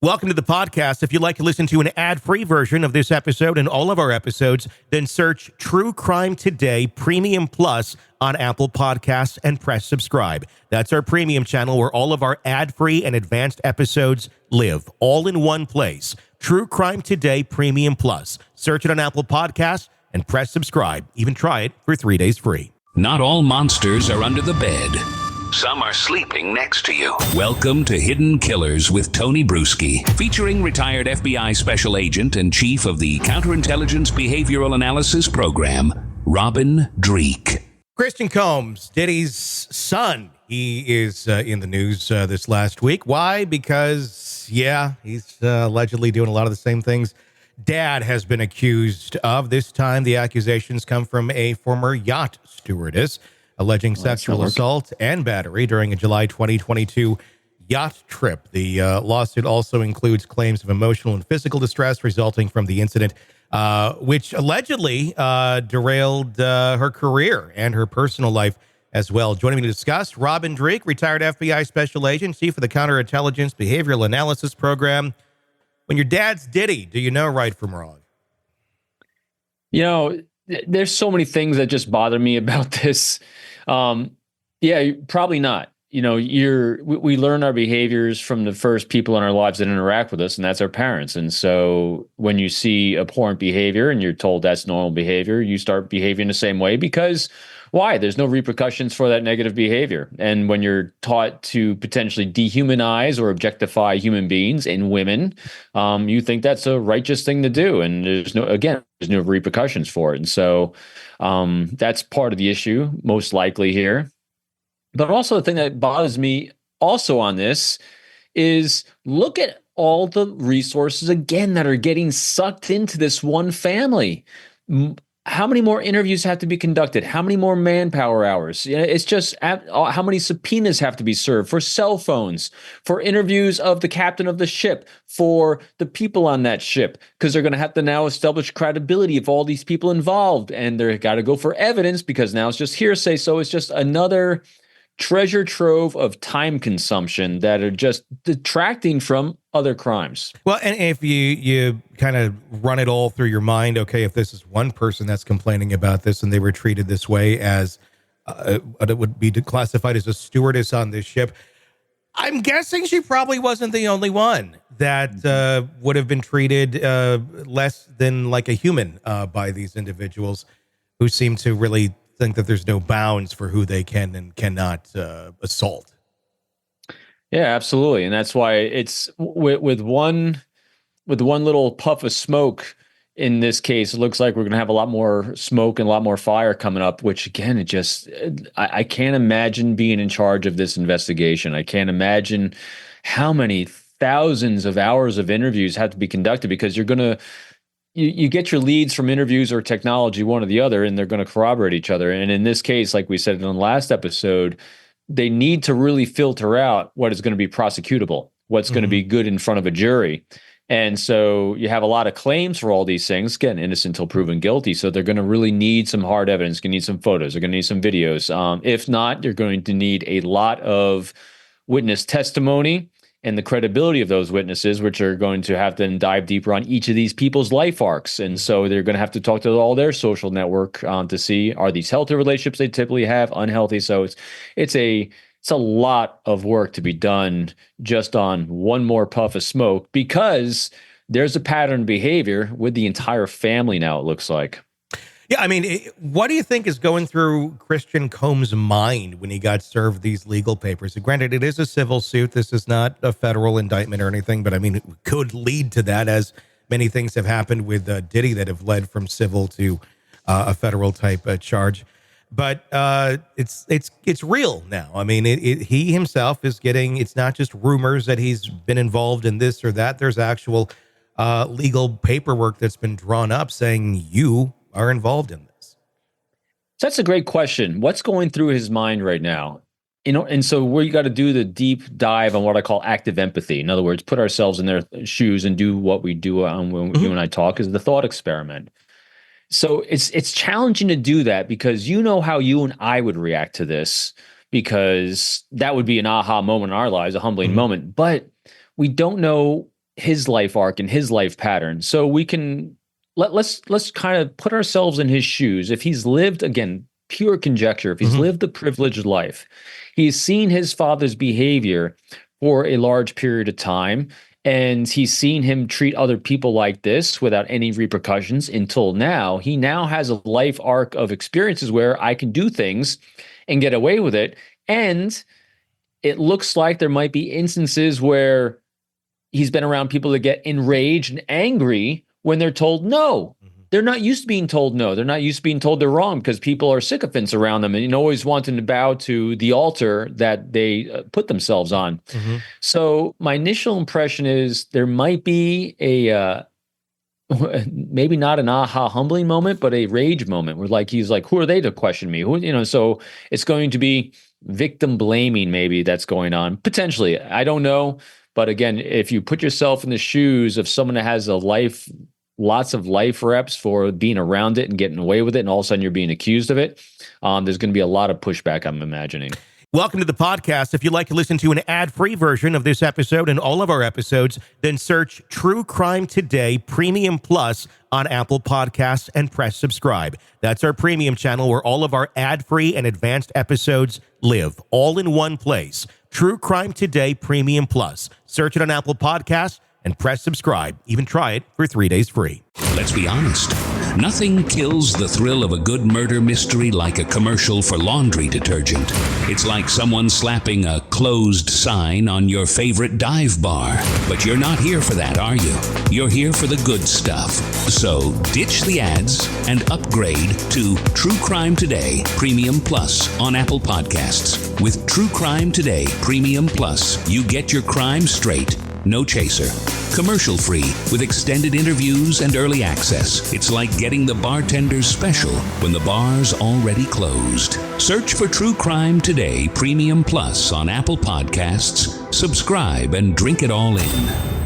Welcome to the podcast. If you'd like to listen to an ad-free version of this episode and all of our episodes, then search True Crime Today Premium Plus on Apple Podcasts and press subscribe. That's our premium channel where all of our ad-free and advanced episodes live, all in one place. True Crime Today Premium Plus. Search it on Apple Podcasts and press subscribe. Even try it for 3 days free. Not all monsters are under the bed. Some are sleeping next to you. Welcome to Hidden Killers with Tony Bruschi, featuring retired FBI Special Agent and Chief of the Counterintelligence Behavioral Analysis Program, Robin Dreeke. Christian Combs, Diddy's son, he is in the news this last week. Why? Because, he's allegedly doing a lot of the same things Dad has been accused of. This time, the accusations come from a former yacht stewardess, alleging sexual assault and battery during a July 2022 yacht trip. The lawsuit also includes claims of emotional and physical distress resulting from the incident, which allegedly derailed her career and her personal life as well. Joining me to discuss, Robin Dreeke, retired FBI Special Agent, Chief of the Counterintelligence Behavioral Analysis Program. When your dad's Diddy, do you know right from wrong? You know, there's so many things that just bother me about this. Probably not. You know, we learn our behaviors from the first people in our lives that interact with us, and that's our parents. And so when you see abhorrent behavior and you're told that's normal behavior, you start behaving the same way because why? There's no repercussions for that negative behavior. And when you're taught to potentially dehumanize or objectify human beings and women, you think that's a righteous thing to do. And there's no repercussions for it. And so that's part of the issue, most likely here. But also the thing that bothers me also on this is look at all the resources, again, that are getting sucked into this one family. How many more interviews have to be conducted? How many more manpower hours? It's just how many subpoenas have to be served for cell phones, for interviews of the captain of the ship, for the people on that ship, because they're going to have to now establish credibility of all these people involved. And they've got to go for evidence because now it's just hearsay. So it's just another treasure trove of time consumption that are just detracting from other crimes. Well, and if you kind of run it all through your mind, okay, if this is one person that's complaining about this and they were treated this way as it would be classified as a stewardess on this ship, I'm guessing she probably wasn't the only one that would have been treated less than like a human by these individuals who seem to really think that there's no bounds for who they can and cannot assault. Yeah, absolutely. And that's why it's with one little puff of smoke in this case, it looks like we're going to have a lot more smoke and a lot more fire coming up, which again, I can't imagine being in charge of this investigation. I can't imagine how many thousands of hours of interviews have to be conducted because you're going to, you get your leads from interviews or technology, one or the other, and they're going to corroborate each other. And in this case, like we said in the last episode, they need to really filter out what is going to be prosecutable, what's going to be good in front of a jury. And so you have a lot of claims for all these things, again, innocent until proven guilty. So they're going to really need some hard evidence, going to need some photos, they're going to need some videos. If not, you're going to need a lot of witness testimony and the credibility of those witnesses, which are going to have to dive deeper on each of these people's life arcs. And so they're going to have to talk to all their social network to see, are these healthy relationships they typically have, unhealthy? So it's a lot of work to be done just on one more puff of smoke because there's a pattern of behavior with the entire family now, it looks like. Yeah, I mean, what do you think is going through Christian Combs' mind when he got served these legal papers? Granted, it is a civil suit. This is not a federal indictment or anything, but I mean, it could lead to that, as many things have happened with Diddy that have led from civil to a federal type charge. But it's real now. I mean, he himself is getting, it's not just rumors that he's been involved in this or that. There's actual legal paperwork that's been drawn up saying you are involved in this. So that's a great question. What's going through his mind right now? And so we got to do the deep dive on what I call active empathy. In other words, put ourselves in their shoes and do what we do when you and I talk, is the thought experiment. So it's challenging to do that because you know how you and I would react to this, because that would be an aha moment in our lives, a humbling moment. But we don't know his life arc and his life pattern. So we can let's kind of put ourselves in his shoes. If he's lived, again, pure conjecture, if he's lived a privileged life, he's seen his father's behavior for a large period of time, and he's seen him treat other people like this without any repercussions until now. He now has a life arc of experiences where I can do things and get away with it. And it looks like there might be instances where he's been around people that get enraged and angry when they're told no. They're not used to being told no. They're not used to being told they're wrong because people are sycophants around them and always wanting to bow to the altar that they put themselves on. So my initial impression is there might be a maybe not an aha humbling moment, but a rage moment where he's like, who are they to question me? So it's going to be victim blaming maybe that's going on. Potentially. I don't know. But again, if you put yourself in the shoes of someone that has lots of life reps for being around it and getting away with it, and all of a sudden you're being accused of it, there's going to be a lot of pushback, I'm imagining. Welcome to the podcast. If you'd like to listen to an ad-free version of this episode and all of our episodes, then search True Crime Today Premium Plus on Apple Podcasts and press subscribe. That's our premium channel where all of our ad-free and advanced episodes live, all in one place. True Crime Today Premium Plus. Search it on Apple Podcasts and press subscribe. Even try it for 3 days free. Let's be honest. Nothing kills the thrill of a good murder mystery like a commercial for laundry detergent. It's like someone slapping a closed sign on your favorite dive bar. But you're not here for that, are you? You're here for the good stuff. So ditch the ads and upgrade to True Crime Today Premium Plus on Apple Podcasts. With True Crime Today Premium Plus, you get your crime straight. No chaser. Commercial free with extended interviews and early access. It's like getting the bartender's special when the bar's already closed. Search for True Crime Today Premium Plus on Apple Podcasts. Subscribe and drink it all in.